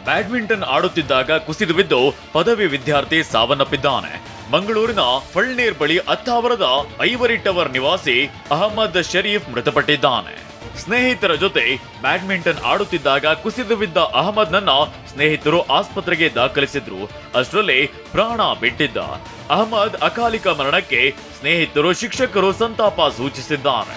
Badminton ಆಡುತ್ತಿದ್ದಾಗ ಕುಸಿದು ಬಿದ್ದು ಪದವಿ ವಿದ್ಯಾರ್ಥಿ ಸಾವನ್ನಪ್ಪಿದ್ದಾನೆ. ಮಂಗಳೂರಿನ ಫಳ್ನೀರ್ ಬಳಿ ಅತ್ತಾವರದ ಐವರಿ ಟವರ್ ನಿವಾಸಿ ಅಹಮದ್ ಶರೀಫ್ ಮೃತಪಟ್ಟಿದ್ದಾನೆ. ಸ್ನೇಹಿತರ ಜೊತೆ ಬ್ಯಾಡ್ಮಿಂಟನ್ ಆಡುತ್ತಿದ್ದಾಗ ಕುಸಿದು ಬಿದ್ದ ಅಹಮದ್ನನ್ನ ಸ್ನೇಹಿತರು ಆಸ್ಪತ್ರೆಗೆ ದಾಖಲಿಸಿದ್ರು. ಅಷ್ಟರಲ್ಲಿ ಪ್ರಾಣ ಬಿಟ್ಟಿದ್ದ. ಅಹಮದ್ ಅಕಾಲಿಕ ಮರಣಕ್ಕೆ ಸ್ನೇಹಿತರು, ಶಿಕ್ಷಕರು ಸಂತಾಪ ಸೂಚಿಸಿದ್ದಾರೆ.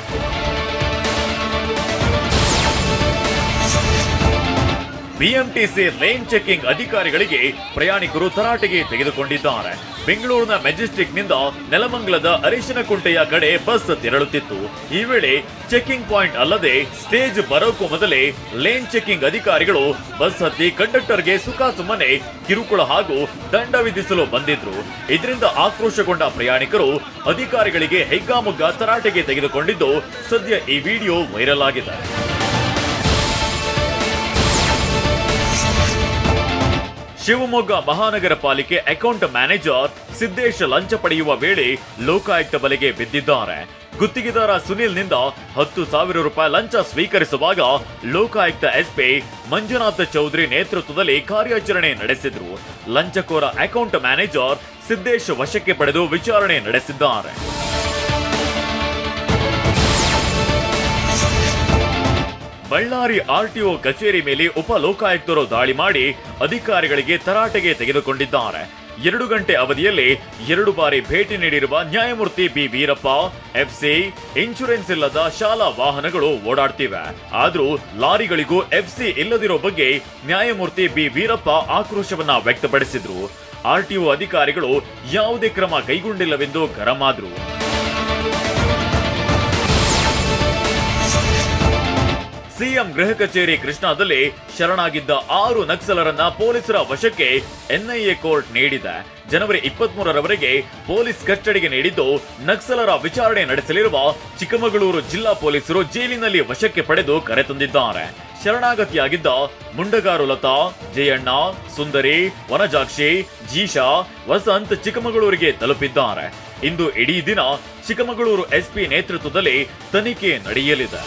ಬಿಎಂಟಿಸಿ ಲೇನ್ ಚೆಕಿಂಗ್ ಅಧಿಕಾರಿಗಳಿಗೆ ಪ್ರಯಾಣಿಕರು ತರಾಟೆಗೆ ತೆಗೆದುಕೊಂಡಿದ್ದಾರೆ. ಬೆಂಗಳೂರಿನ ಮೆಜೆಸ್ಟಿಕ್ನಿಂದ ನೆಲಮಂಗಲದ ಅರಿಶಿನಕುಂಟೆಯ ಕಡೆ ಬಸ್ ತೆರಳುತ್ತಿತ್ತು. ಈ ವೇಳೆ ಚೆಕಿಂಗ್ ಪಾಯಿಂಟ್ ಅಲ್ಲದೆ ಸ್ಟೇಜ್ ಬರೋಕ್ಕೂ ಮೊದಲೇ ಲೇನ್ ಚೆಕಿಂಗ್ ಅಧಿಕಾರಿಗಳು ಬಸ್ ಹತ್ತಿ ಕಂಡಕ್ಟರ್ಗೆ ಸುಖಾಸುಮ್ಮನೆ ಕಿರುಕುಳ ಹಾಗೂ ದಂಡ ವಿಧಿಸಲು ಬಂದಿದ್ರು. ಇದರಿಂದ ಆಕ್ರೋಶಗೊಂಡ ಪ್ರಯಾಣಿಕರು ಅಧಿಕಾರಿಗಳಿಗೆ ಹೆಗ್ಗಾಮುಗ್ಗಾ ತರಾಟೆಗೆ ತೆಗೆದುಕೊಂಡಿದ್ದು ಸದ್ಯ ಈ ವಿಡಿಯೋ ವೈರಲ್ ಆಗಿದೆ. ಶಿವಮೊಗ್ಗ ಮಹಾನಗರ ಪಾಲಿಕೆ ಅಕೌಂಟ್ ಮ್ಯಾನೇಜರ್ ಸಿದ್ದೇಶ್ ಲಂಚ ಪಡೆಯುವ ವೇಳೆ ಲೋಕಾಯುಕ್ತ ಬಲೆಗೆ ಬಿದ್ದಿದ್ದಾರೆ. ಗುತ್ತಿಗೆದಾರ ಸುನಿಲ್ನಿಂದ 10,000 ರೂಪಾಯಿ ಲಂಚ ಸ್ವೀಕರಿಸುವಾಗ ಲೋಕಾಯುಕ್ತ ಎಸ್ಪಿ ಮಂಜುನಾಥ್ ಚೌಧರಿ ನೇತೃತ್ವದಲ್ಲಿ ಕಾರ್ಯಾಚರಣೆ ನಡೆಸಿದ್ರು. ಲಂಚಕೋರ ಅಕೌಂಟ್ ಮ್ಯಾನೇಜರ್ ಸಿದ್ದೇಶ್ ವಶಕ್ಕೆ ಪಡೆದು ವಿಚಾರಣೆ ನಡೆಸಿದ್ದಾರೆ. ಬಳ್ಳಾರಿ ಆರ್ಟಿಒ ಕಚೇರಿ ಮೇಲೆ ಉಪ ಲೋಕಾಯುಕ್ತರು ದಾಳಿ ಮಾಡಿ ಅಧಿಕಾರಿಗಳಿಗೆ ತರಾಟೆಗೆ ತೆಗೆದುಕೊಂಡಿದ್ದಾರೆ. 2 ಗಂಟೆ ಅವಧಿಯಲ್ಲಿ 2 ಬಾರಿ ಭೇಟಿ ನೀಡಿರುವ ನ್ಯಾಯಮೂರ್ತಿ ಬಿ ವೀರಪ್ಪ, ಎಫ್ಸಿ ಇನ್ಶೂರೆನ್ಸ್ ಇಲ್ಲದ ಶಾಲಾ ವಾಹನಗಳು ಓಡಾಡ್ತಿವೆ. ಆದ್ರೂ ಲಾರಿಗಳಿಗೂ ಎಫ್ಸಿ ಇಲ್ಲದಿರೋ ಬಗ್ಗೆ ನ್ಯಾಯಮೂರ್ತಿ ಬಿ ವೀರಪ್ಪ ಆಕ್ರೋಶವನ್ನ ವ್ಯಕ್ತಪಡಿಸಿದ್ರು. ಆರ್ಟಿಒ ಅಧಿಕಾರಿಗಳು ಯಾವುದೇ ಕ್ರಮ ಕೈಗೊಂಡಿಲ್ಲವೆಂದು ಗರಂ ಆದ್ರು. ಸಿಎಂ ಗೃಹ ಕಚೇರಿ ಕೃಷ್ಣಾದಲ್ಲಿ ಶರಣಾಗಿದ್ದ 6 ನಕ್ಸಲರನ್ನ ಪೊಲೀಸರ ವಶಕ್ಕೆ ಎನ್ಐಎ ಕೋರ್ಟ್ ನೀಡಿದೆ. ಜನವರಿ 23ರವರೆಗೆ ಪೊಲೀಸ್ ಕಸ್ಟಡಿಗೆ ನೀಡಿದ್ದು, ನಕ್ಸಲರ ವಿಚಾರಣೆ ನಡೆಸಲಿರುವ ಚಿಕ್ಕಮಗಳೂರು ಜಿಲ್ಲಾ ಪೊಲೀಸರು ಜೈಲಿನಲ್ಲಿ ವಶಕ್ಕೆ ಪಡೆದು ಕರೆತಂದಿದ್ದಾರೆ. ಶರಣಾಗತಿಯಾಗಿದ್ದ ಮುಂಡಗಾರು ಲತಾ, ಜಯಣ್ಣ, ಸುಂದರಿ, ವನಜಾಕ್ಷಿ, ಜೀಶಾ, ವಸಂತ್ ಚಿಕ್ಕಮಗಳೂರಿಗೆ ತಲುಪಿದ್ದಾರೆ. ಇಂದು ಇಡೀ ದಿನ ಚಿಕ್ಕಮಗಳೂರು ಎಸ್ಪಿ ನೇತೃತ್ವದಲ್ಲಿ ತನಿಖೆ ನಡೆಯಲಿದೆ.